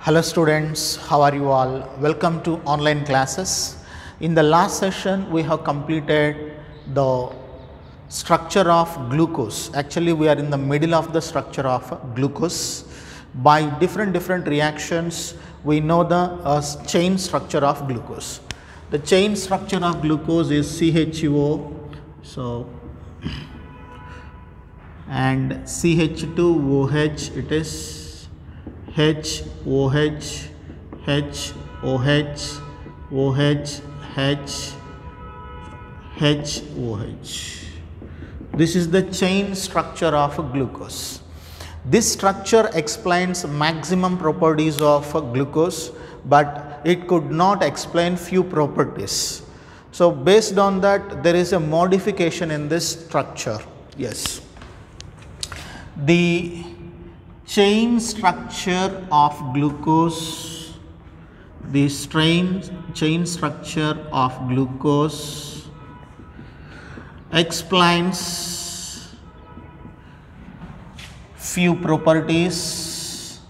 Hello students, how are you all? Welcome to online classes. In the last session, we have completed the structure of glucose. Actually, we are in the middle of the structure of glucose. By different reactions, we know the chain structure of glucose. The chain structure of glucose is CHO, and CH2OH, it is HOH, HOH, OH, HOH. This is the chain structure of glucose. This structure explains maximum properties of glucose, but it could not explain few properties. So based on that, there is a modification in this structure. Yes. The chain structure of glucose, the chain structure of glucose explains few properties,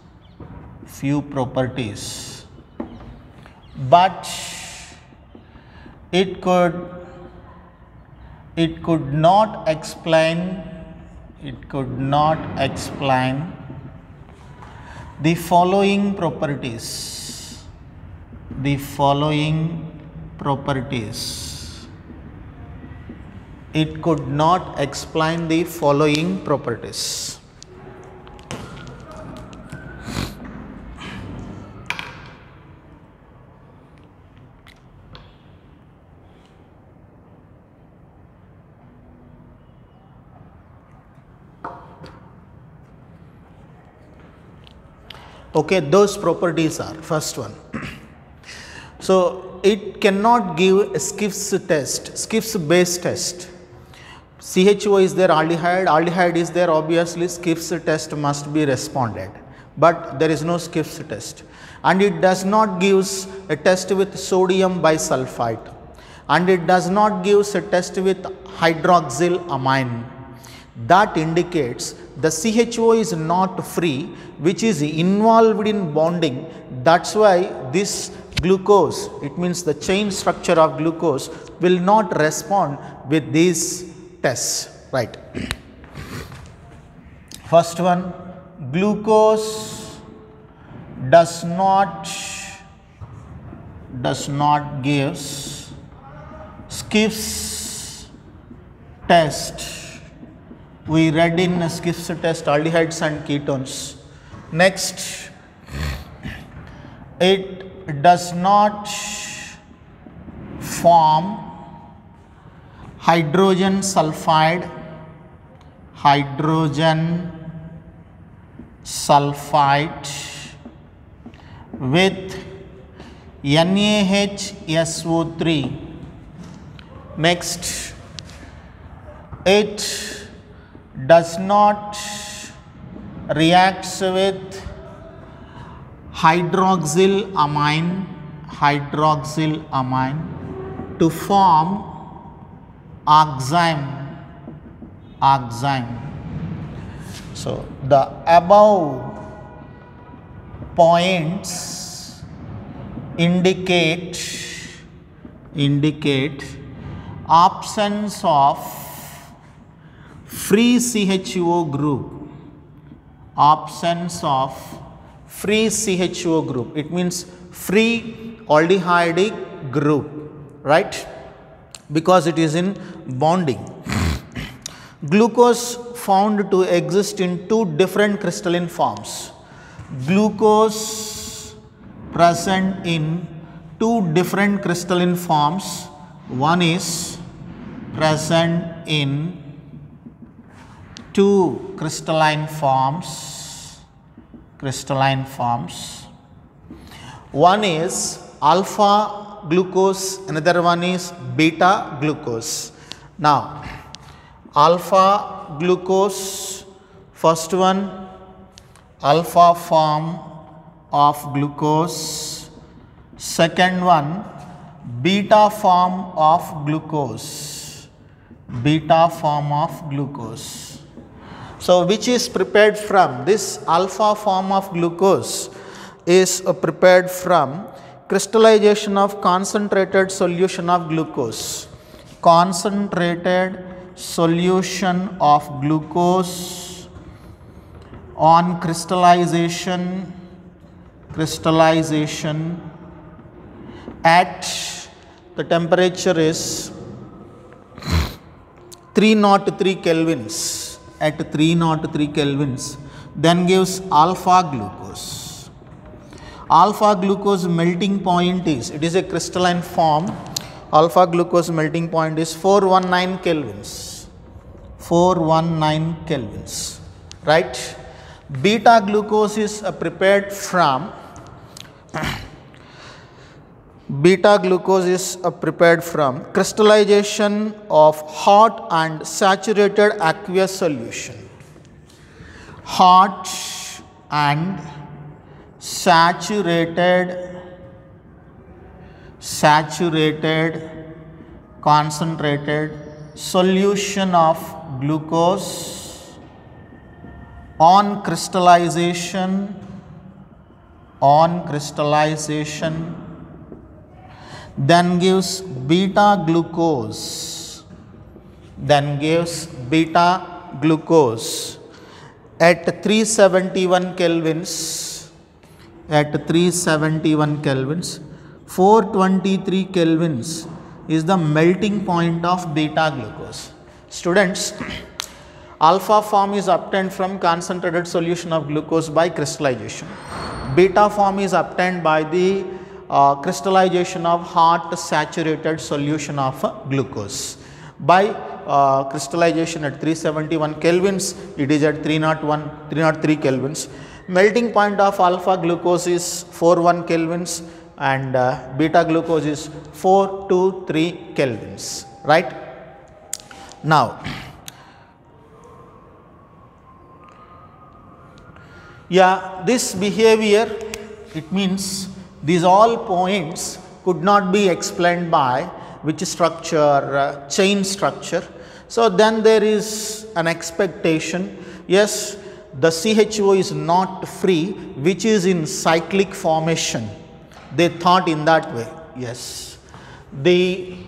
but it could not explain the following properties. It could not explain the following properties. Okay, those properties are, first one. So it cannot give a Skiff's base test. CHO is there, aldehyde is there, obviously Skiff's test must be responded, but there is no Skiff's test. And it does not give a test with sodium bisulfite, and it does not give a test with hydroxylamine. That indicates the CHO is not free, which is involved in bonding. That's why this glucose, it means the chain structure of glucose, will not respond with these tests, right? First one, glucose does not give Skiff's test. We read in Skiff's test aldehydes and ketones. Next, it does not form hydrogen sulfide with NaHSO3. Next, it does not reacts with hydroxylamine to form oxime. So the above points indicate absence of free CHO group. It means free aldehydic group, right? Because it is in bonding. Glucose found to exist in two different crystalline forms. Glucose present in two different crystalline forms. One is present in two crystalline forms. One is alpha glucose, another one is beta glucose. Now, alpha glucose, first one, alpha form of glucose. Second one, beta form of glucose. So which is prepared from this alpha form of glucose? is prepared from crystallization of concentrated solution of glucose. Concentrated solution of glucose on crystallization at the temperature is 303 kelvins, at 303 kelvins, then gives alpha glucose. Alpha glucose melting point is, it is a crystalline form, alpha glucose melting point is 419 kelvins, 419 kelvins, right. Beta glucose is prepared from crystallization of hot and saturated aqueous solution. Hot and saturated concentrated solution of glucose on crystallization then gives beta glucose, at 371 kelvins, 423 kelvins is the melting point of beta glucose. Students, alpha form is obtained from concentrated solution of glucose by crystallization. Beta form is obtained by the crystallization of hot saturated solution of glucose. By crystallization at 371 kelvins, it is at 303 kelvins. Melting point of alpha glucose is 41 kelvins and beta glucose is 423 kelvins, right. Now, this behavior, it means these all points could not be explained by which structure, chain structure. So then there is an expectation, yes, the CHO is not free, which is in cyclic formation. They thought in that way, yes. These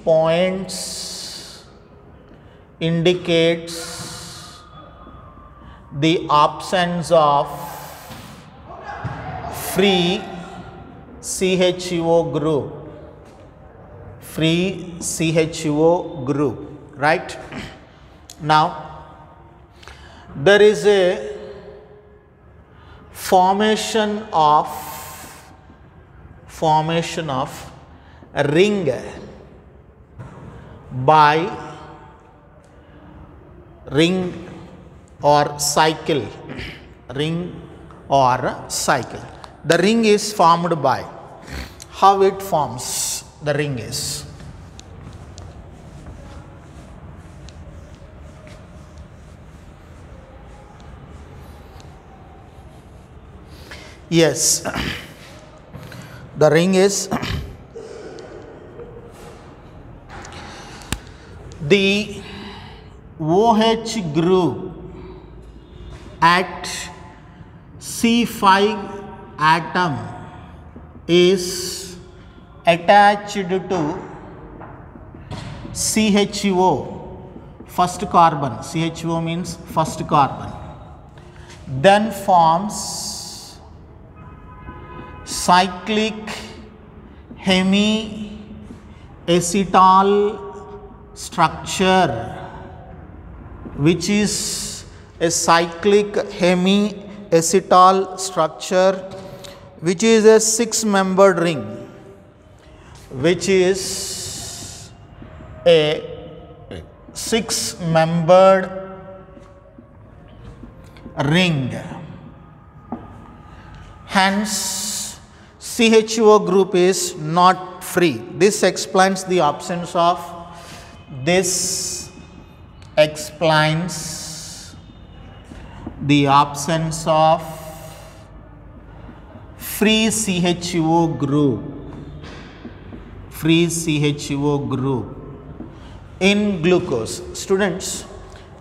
points indicates the absence of free CHO group, right. Now, there is a formation of a ring by ring or cycle. The ring is formed by, how it forms, the ring is, yes, the ring is the OH group at C5 atom is attached to CHO, first carbon. CHO means first carbon. Then forms cyclic hemiacetal structure, which is a cyclic hemiacetal structure, which is a 6-membered ring, which is a 6-membered ring. Hence, CHO group is not free. This explains the absence of free CHO group in glucose. Students,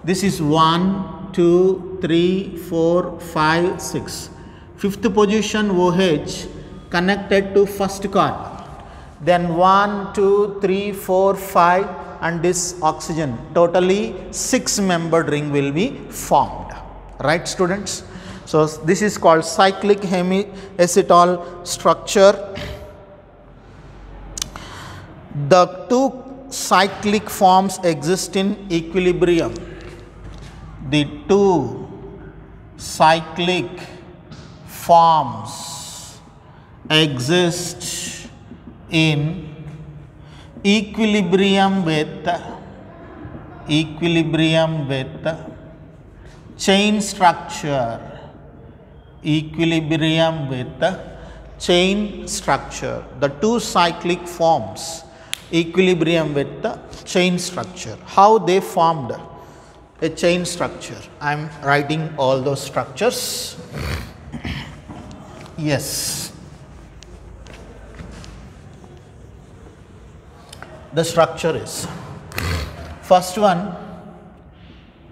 this is 1, 2, 3, 4, 5, 6. fifth position OH connected to first carbon. Then 1, 2, 3, 4, 5 and this oxygen, totally 6 membered ring will be formed, right students. So this is called cyclic hemiacetal structure. The two cyclic forms exist in equilibrium. The two cyclic forms exist in equilibrium with chain structure. Equilibrium with chain structure. The two cyclic forms equilibrium with the chain structure. How they formed a chain structure? I am writing all those structures. Yes. The structure is, first one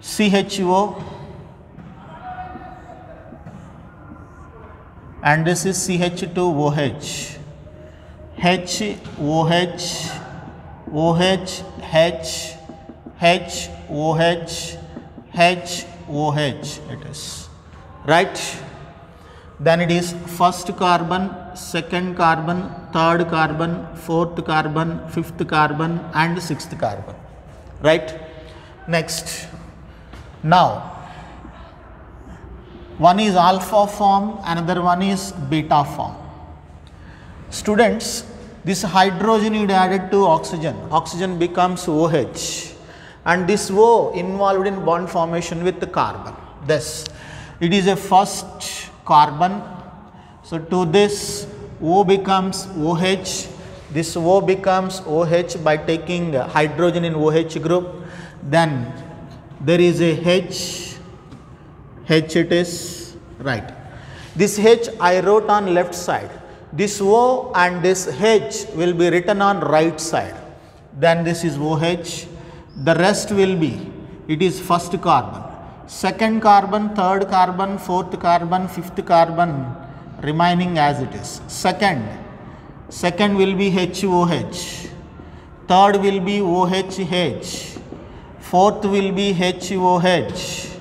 CHO and this is CH2OH, HOH, OH, H, H, OH, H, OH it is, right. Then it is first carbon, second carbon, third carbon, fourth carbon, fifth carbon and sixth carbon, right. Next, now one is alpha form, another one is beta form. Students, this hydrogen is added to oxygen, oxygen becomes OH and this O involved in bond formation with the carbon. Thus, it is a first carbon. So, to this O becomes OH, this O becomes OH by taking hydrogen in OH group. Then there is a H it is, right. This H I wrote on left side. This O and this H will be written on right side. Then this is OH. The rest will be, it is first carbon, second carbon, third carbon, fourth carbon, fifth carbon remaining as it is. Second will be HOH, third will be OHH, fourth will be HOH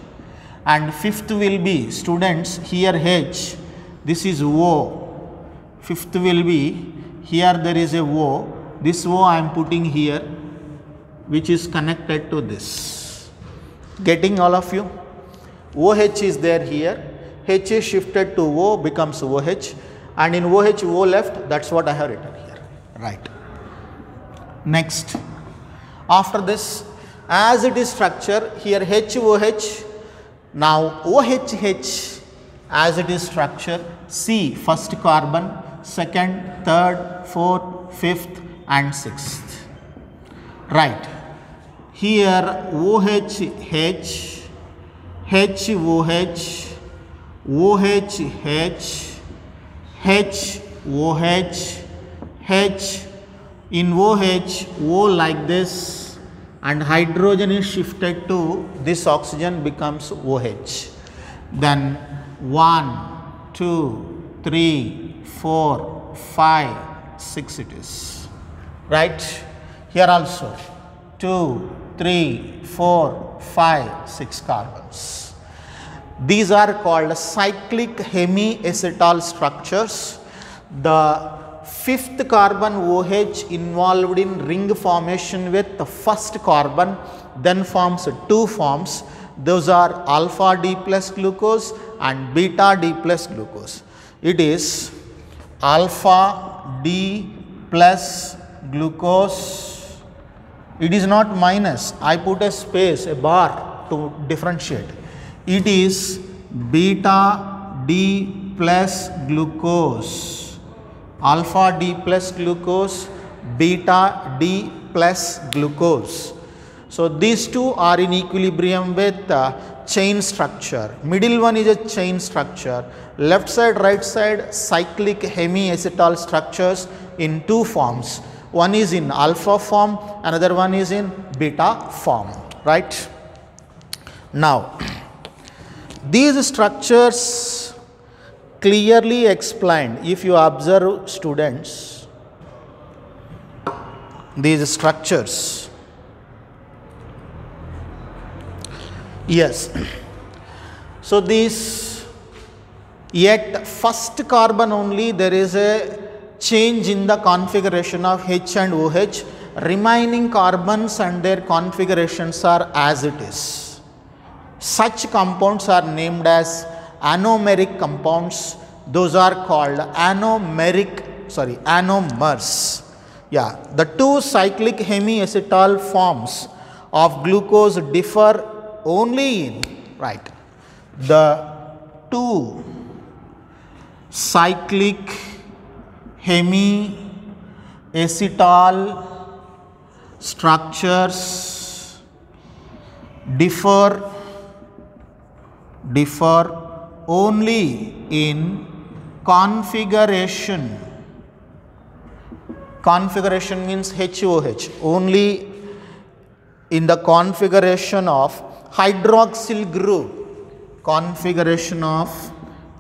and fifth will be, students, here H, this is O. Fifth will be, here there is a O, this O I am putting here which is connected to this. Getting all of you? OH is there here, H is shifted to O becomes OH and in OH O left, that is what I have written here, right. Next, after this, as it is structure, here HOH, now OHH as it is structure, C first carbon, second, third, fourth, fifth and sixth, right. Here OHH, HOH, OHH, HOH, H, in OH, O like this and hydrogen is shifted to this oxygen becomes OH. Then 1, 2, 3, 4, 5, 6 it is, right. Here also 2, 3, 4, 5, 6 carbons. These are called cyclic hemiacetal structures. The fifth carbon OH involved in ring formation with the first carbon then forms two forms. Those are alpha D plus glucose and beta D plus glucose. It is alpha D plus glucose. It is not minus, I put a space, a bar to differentiate. It is beta D plus glucose, alpha D plus glucose, beta D plus glucose. So, these two are in equilibrium with chain structure. Middle one is a chain structure, left side, right side cyclic hemiacetal structures in two forms. One is in alpha form, another one is in beta form, right. Now, these structures clearly explained. If you observe students, these structures, yes, so these, yet first carbon only there is a change in the configuration of H and OH, remaining carbons and their configurations are as it is. Such compounds are named as anomeric compounds. Those are called anomers. Yeah, the two cyclic hemiacetal forms of glucose differ only in, right, the two cyclic hemiacetal structures differ only in configuration. Configuration means HOH, only in the configuration of hydroxyl group. Configuration of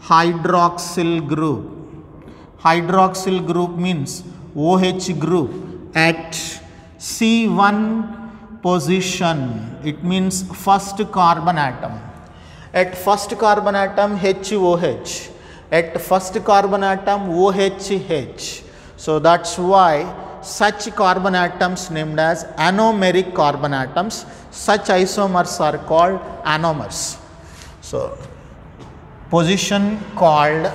hydroxyl group. Hydroxyl group means OH group at C1 position. It means first carbon atom. At first carbon atom HOH. At first carbon atom OHH. So that's why such carbon atoms named as anomeric carbon atoms. Such isomers are called anomers. So position called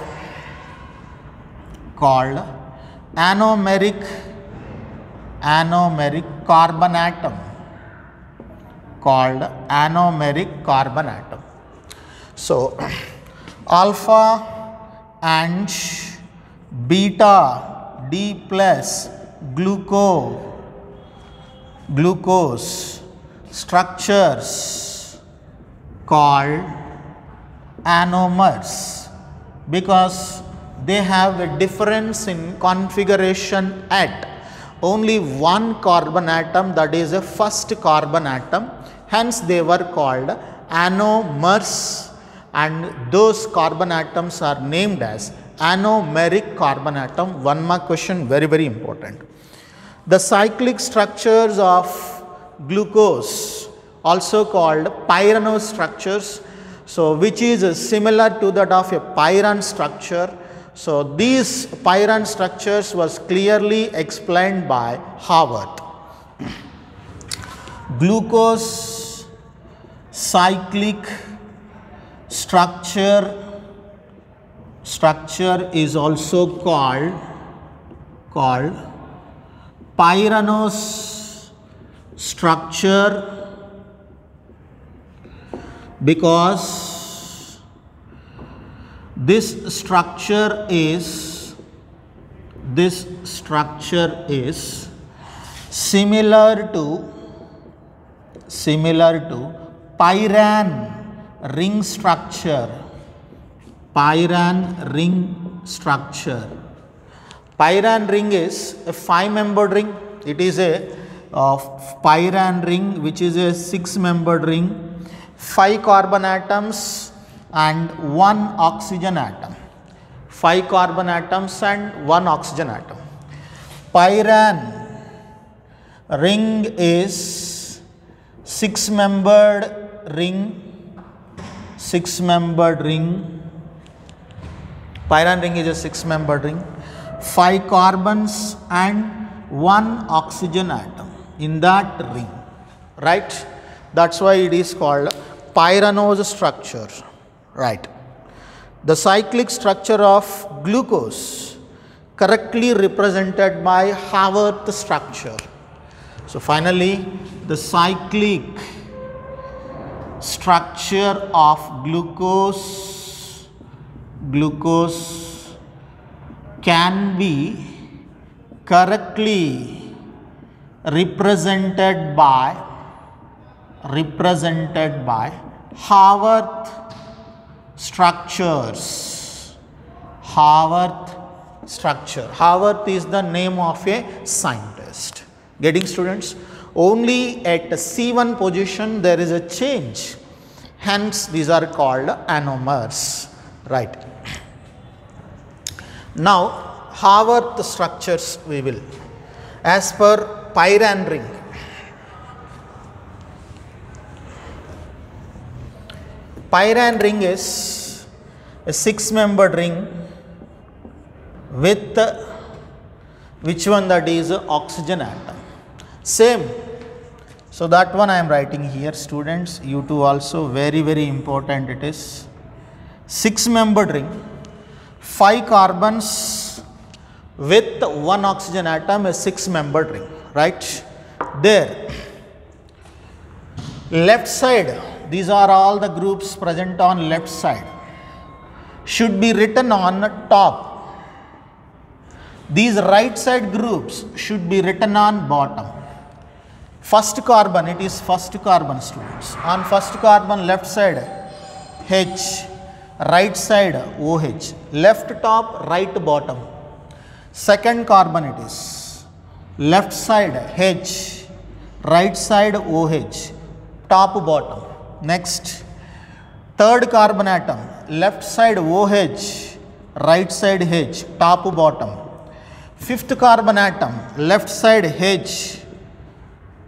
anomeric carbon atom, called anomeric carbon atom. So alpha and beta D plus glucose structures called anomers because they have a difference in configuration at only one carbon atom, that is a first carbon atom. Hence they were called anomers, and those carbon atoms are named as anomeric carbon atom. One more question, very, very important. The cyclic structures of glucose, also called pyranose structures, so which is similar to that of a pyran structure. So these pyran structures was clearly explained by Haworth. Glucose cyclic structure is also called pyranose structure because this structure is similar to pyran ring structure. Pyran ring is a 5-membered ring. It is a pyran ring which is a 6-membered ring, 5 carbon atoms and 1 oxygen atom. 5 carbon atoms and 1 oxygen atom. Pyran ring is 6-membered ring. Pyran ring is a 6-membered ring. 5 carbons and 1 oxygen atom in that ring, right? That's why it is called pyranose structure, right? The cyclic structure of glucose correctly represented by Haworth structure. So finally, the cyclic structure of glucose can be correctly represented by Haworth structures. Haworth structure. Haworth is the name of a scientist. Getting, students? Only at C1 position there is a change. Hence these are called anomers, right? Now, Haworth structures we will, as per Pyran ring. Pyran ring is a 6-membered ring with which one, that is oxygen atom. Same. So, that one I am writing here, students, you too also, very important it is. 6-membered ring, 5 carbons with 1 oxygen atom, a 6-membered ring, right? There, left side, these are all the groups present on left side, should be written on top. These right side groups should be written on bottom. First carbon, it is first carbon, students. On first carbon, left side H, right side OH, left top, right bottom. Second carbon, it is left side H, right side OH, top bottom. Next, third carbon atom, left side OH, right side H, top bottom. Fifth carbon atom, left side H,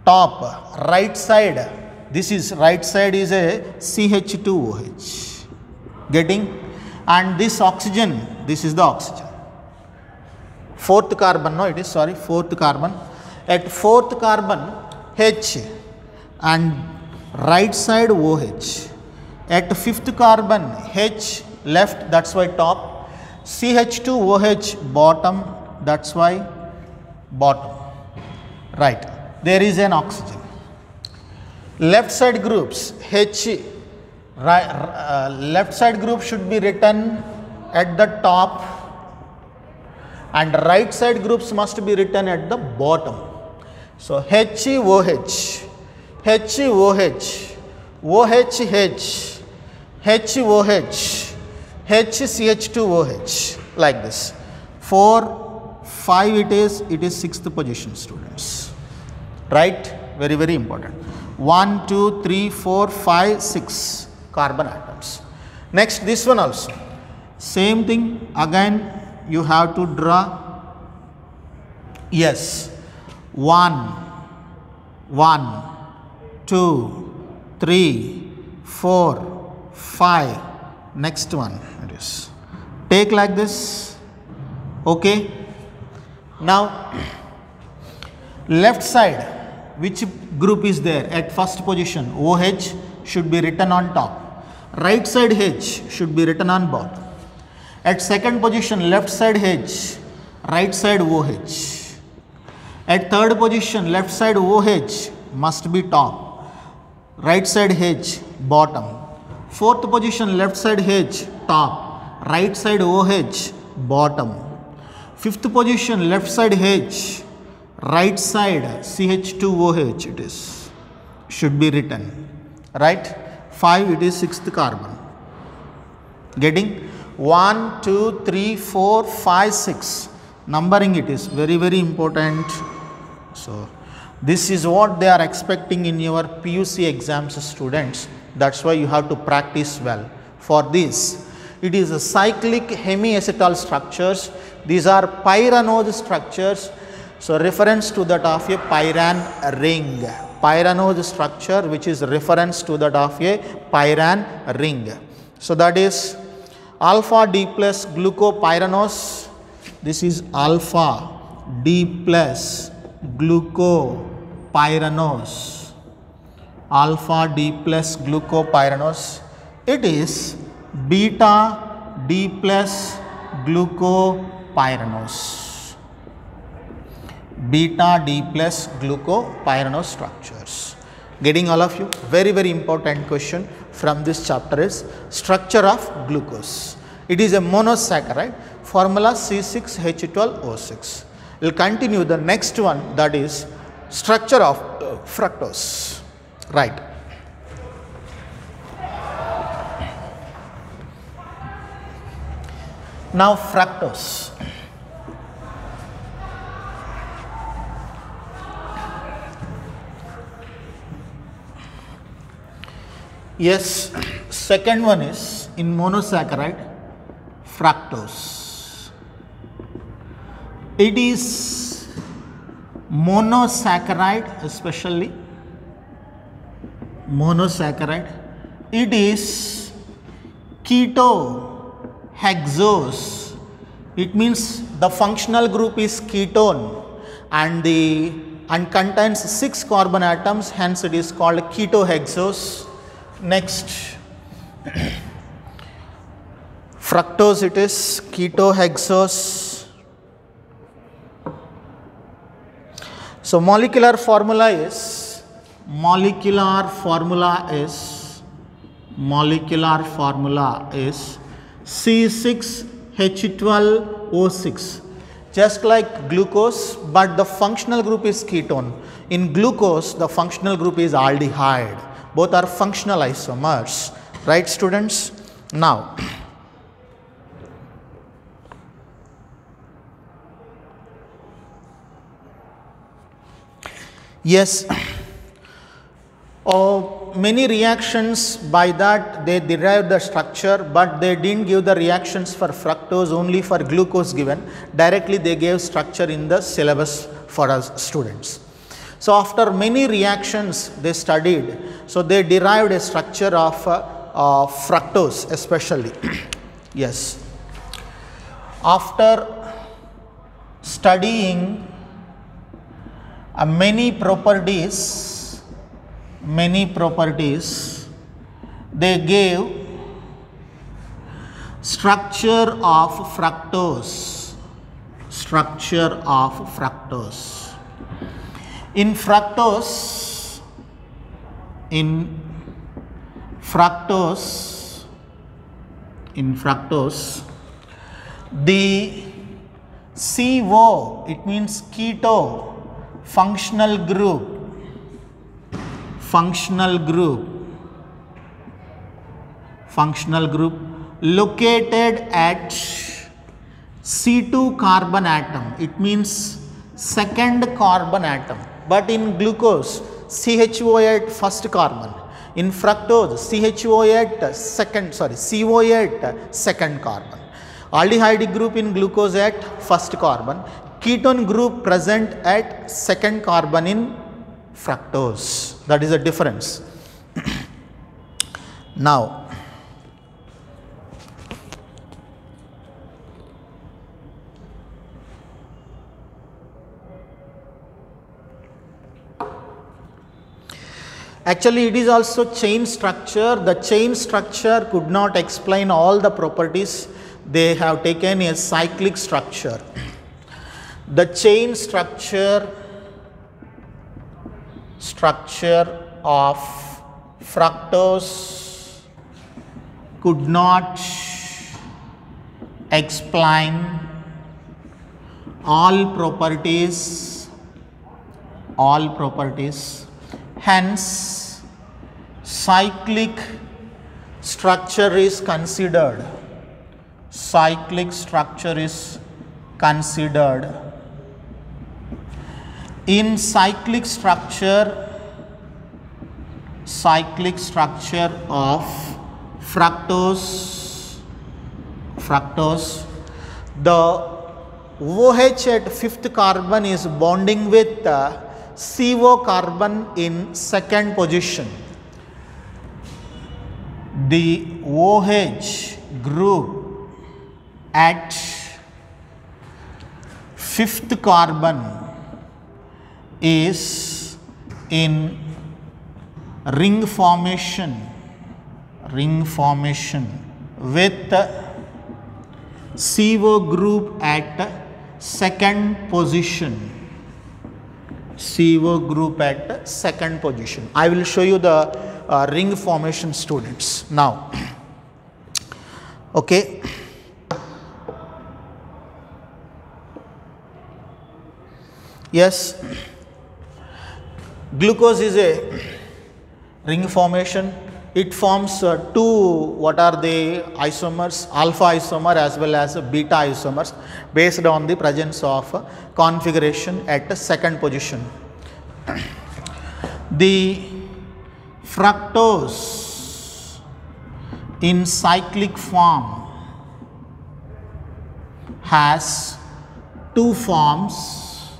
top, right side, this is right side is a CH2OH, getting, and this oxygen, this is the oxygen. Fourth carbon, no, it is, sorry, fourth carbon. At fourth carbon, H and right side OH. At fifth carbon, H left, that's why top. CH2OH bottom, that's why bottom. Right. There is an oxygen. Left side groups, H, left side group should be written at the top, and right side groups must be written at the bottom. So, HOH, HOH, OHH, HOH, HCH2OH, like this. 4, 5 it is 6th position, students. Right? Very important. 1, 2, 3, 4, 5, 6 carbon atoms. Next, this one also. Same thing, again you have to draw. Yes. 1, 2, 3, 4, 5. Next one it is. Take like this. Okay. Now, left side, which group is there at first position? OH should be written on top. Right side H should be written on bottom. At second position, left side H, right side OH. At third position, left side OH must be top. Right side H, bottom. Fourth position, left side H, top. Right side OH, bottom. Fifth position, left side H, right side CH2OH it is, should be written, right? 5 it is 6th carbon. Getting 1, 2, 3, 4, 5, 6. Numbering it is very important. So, this is what they are expecting in your PUC exams, students. That's why you have to practice well. For this, it is a cyclic hemiacetal structures. These are pyranose structures. So, reference to that of a Pyran ring. Pyranose structure which is reference to that of a Pyran ring. So, that is alpha D plus glucopyranose. This is alpha D plus glucopyranose. Alpha D plus glucopyranose. It is beta D plus glucopyranose. Beta D plus glucopyranose structures. Getting all of you? Very important question from this chapter is structure of glucose. It is a monosaccharide, formula C6H12O6. We will continue the next one, that is structure of fructose. Right. Now, fructose. Yes, second one is in monosaccharide fructose. It is monosaccharide, especially monosaccharide. It is ketohexose. It means the functional group is ketone and contains 6 carbon atoms, hence it is called ketohexose. Next, fructose, it is ketohexose. So molecular formula is C6H12O6, just like glucose, but the functional group is ketone. In glucose, the functional group is aldehyde. Both are functional isomers, right students? Now, yes, many reactions by that they derived the structure, but they didn't give the reactions for fructose, only for glucose given. Directly they gave structure in the syllabus for us students. So after many reactions they studied, so they derived a structure of fructose especially. Yes. After studying many properties, they gave structure of fructose. In fructose, the CO, it means keto functional group located at C2 carbon atom, it means second carbon atom, but in glucose CHO8 first carbon, in fructose CHO8 CO8 second carbon. Aldehyde group in glucose at first carbon, ketone group present at second carbon in fructose. That is the difference. Now, actually it is also chain structure. The chain structure could not explain all the properties. They have taken a cyclic structure. The chain structure of fructose could not explain all properties, hence cyclic structure is considered. In cyclic structure of fructose, the OH at fifth carbon is bonding with CO carbon in second position. The OH group at fifth carbon is in ring formation with CO group at second position. I will show you the ring formation, students, now. Okay. Yes, glucose is a ring formation. It forms two, what are the isomers, alpha isomer as well as beta isomers, based on the presence of configuration at second position. The fructose in cyclic form has two forms,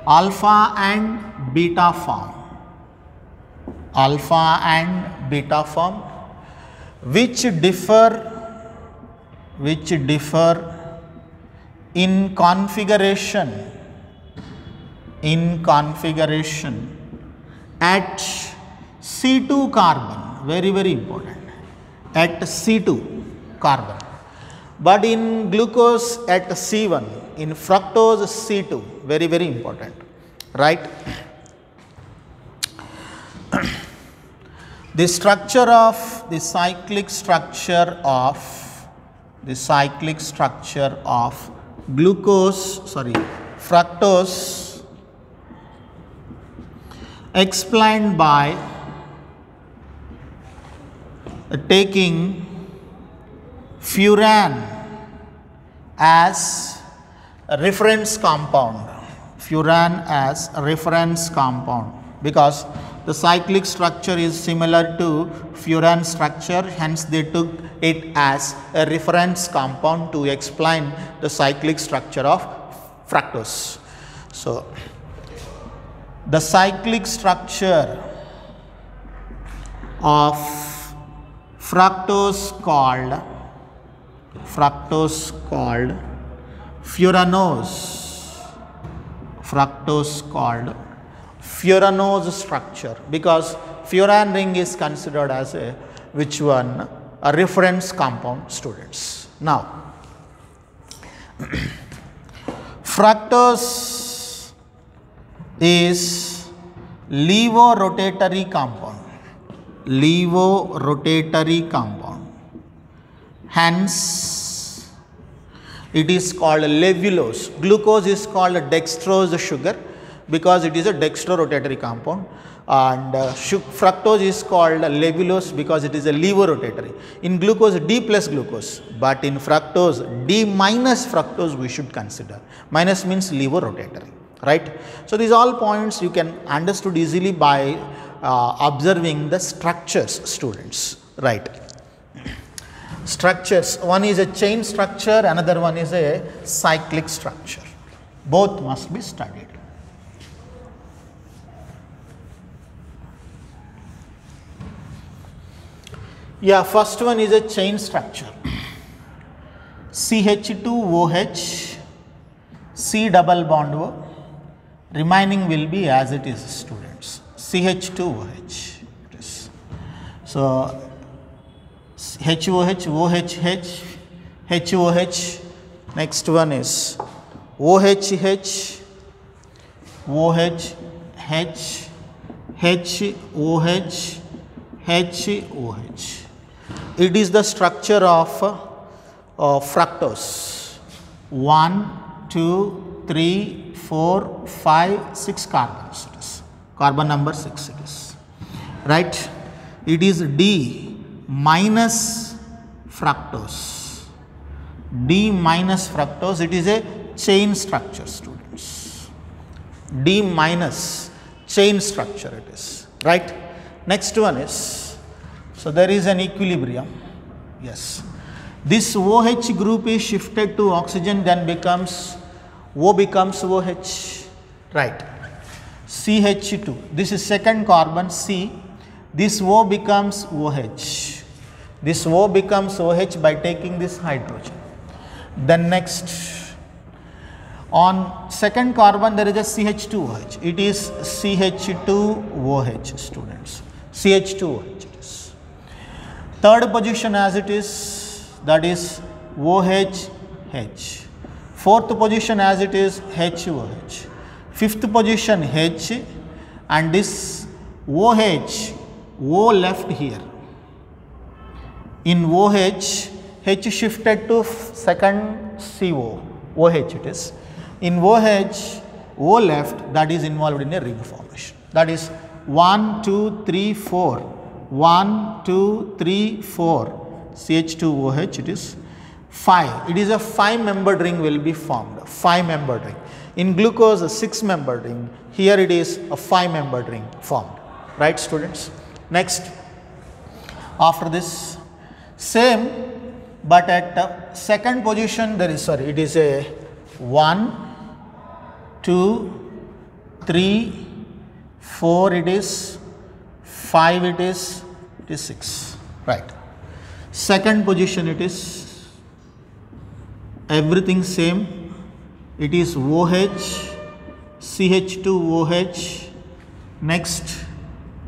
alpha and beta form, alpha and beta form, which differ in configuration at C2 carbon, very important, at C2 carbon, but in glucose at C1, in fructose C2, very important, right? The structure of the cyclic structure of fructose explained by taking furan as a reference compound, because the cyclic structure is similar to furan structure, hence they took it as a reference compound to explain the cyclic structure of fructose. So, the cyclic structure of fructose called furanose structure, because furan ring is considered as a reference compound, students. Now, fructose is levorotatory compound, hence it is called levulose. Glucose is called dextrose sugar because it is a dextrorotatory compound, and fructose is called levulose because it is a levorotatory. In glucose, D plus glucose, but in fructose, D minus fructose we should consider. Minus means levorotatory, right? So, these all points you can understood easily by observing the structures, students, right? Structures, one is a chain structure, another one is a cyclic structure. Both must be studied. Yeah, first one is a chain structure. CH2OH, C double bond O, remaining will be as it is, students. CH2OH. It is. So, HOH, OHH, HOH, next one is OHH, OHH, HOH, HOH. It is the structure of fructose. 1, 2, 3, 4, 5, 6 carbons. It is carbon number 6. It is right. It is D minus fructose. D minus fructose. It is a chain structure, students. D minus chain structure. It is right. Next one is, so there is an equilibrium, yes. This OH group is shifted to oxygen, then becomes, O becomes OH, right. CH2, this is second carbon C, this O becomes OH. This O becomes OH by taking this hydrogen. Then next, on second carbon there is a CH2OH, it is CH2OH, students. CH2OH it is. Third position as it is, that is OHH. Fourth position as it is HOH. Fifth position H, and this OH, O left here. In OH, H shifted to second CO, OH it is. In OH, O left, that is involved in a ring formation. That is 1, 2, 3, 4, 1, 2, 3, 4, CH2OH it is 5. It is a 5-membered ring will be formed, 5-membered ring. In glucose, a 6-membered ring. Here it is a 5-membered ring formed, right, students? Next, after this, same, but at second position there is, it is a 1, 2, 3, 4 it is, 5 it is 6, right. Second position it is everything same, it is OH, CH2OH, next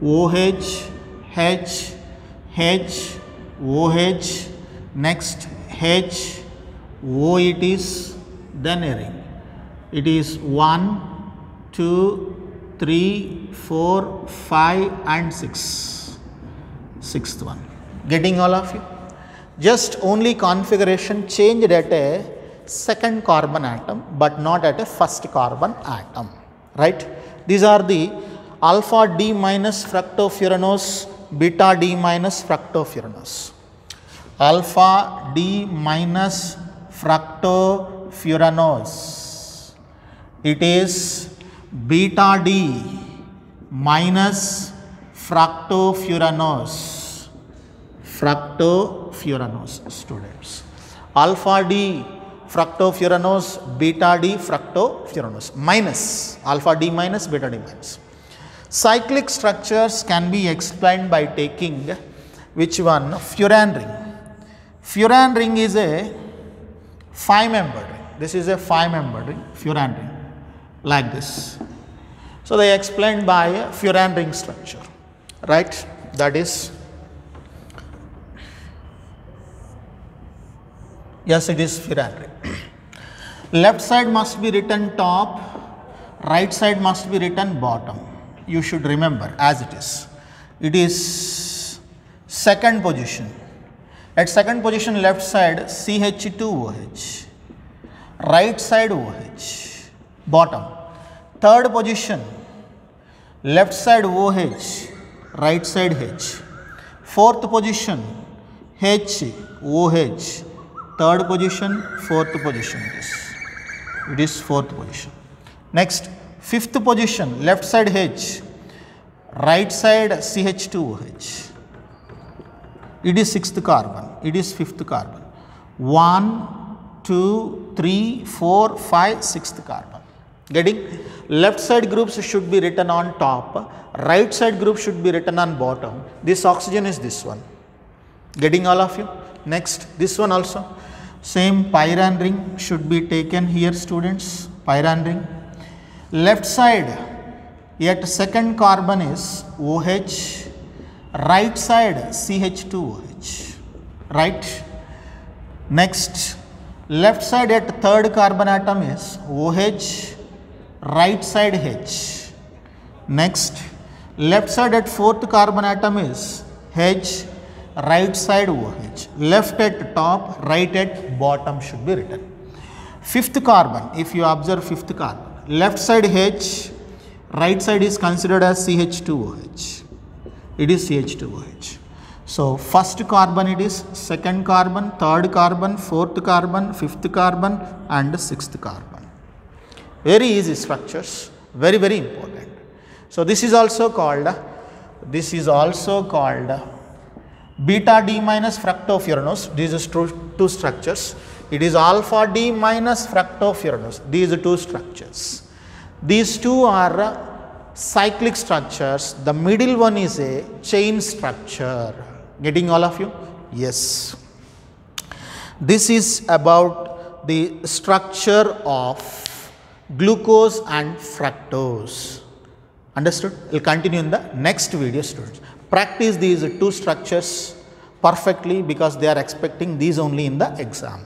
OH, H, H, OH, next H, O it is, then a ring. It is 1, 2, 3, 4, 5 and 6. Sixth one. Getting all of you? Just only configuration changed at a second carbon atom but not at a first carbon atom. Right? These are the alpha D minus fructofuranose, beta D minus fructofuranose. Alpha D minus fructofuranose. It is beta D minus fructofuranose. Fructofuranose, students. Alpha D fructofuranose, beta D fructofuranose, minus alpha D minus, beta D minus. Cyclic structures can be explained by taking which one? Furan ring. Furan ring is a 5-membered ring. This is a 5-membered ring, furan ring, like this. So they explained by a furan ring structure, right? That is, yes, it is furan ring. Left side must be written top, right side must be written bottom. You should remember as it is. It is second position. At second position, left side CH2OH, right side OH, bottom. Third position, left side OH, right side H. Fourth position, HOH, third position, fourth position. It is fourth position. Next, fifth position, left side H, right side CH2OH. It is sixth carbon, it is fifth carbon. 1, 2, 3, 4, 5, sixth carbon. Getting? Left side groups should be written on top, right side group should be written on bottom. This oxygen is this one. Getting all of you? Next, this one also. Same pyran ring should be taken here, students. Pyran ring. Left side, yet second carbon is OH. Right side CH2OH, right. Next, left side at third carbon atom is OH, right side H. Next, left side at fourth carbon atom is H, right side OH. Left at top, right at bottom should be written. Fifth carbon, if you observe fifth carbon, left side H, right side is considered as CH2OH. It is CH2OH. So, first carbon it is, second carbon, third carbon, fourth carbon, fifth carbon and sixth carbon. Very easy structures, very, very important. So, this is also called beta D minus fructofuranose. These are two structures. It is alpha D minus fructofuranose. These are two structures. These two are cyclic structures. The middle one is a chain structure. Getting all of you? Yes. This is about the structure of glucose and fructose. Understood? We will continue in the next video, students. Practice these two structures perfectly because they are expecting these only in the exam.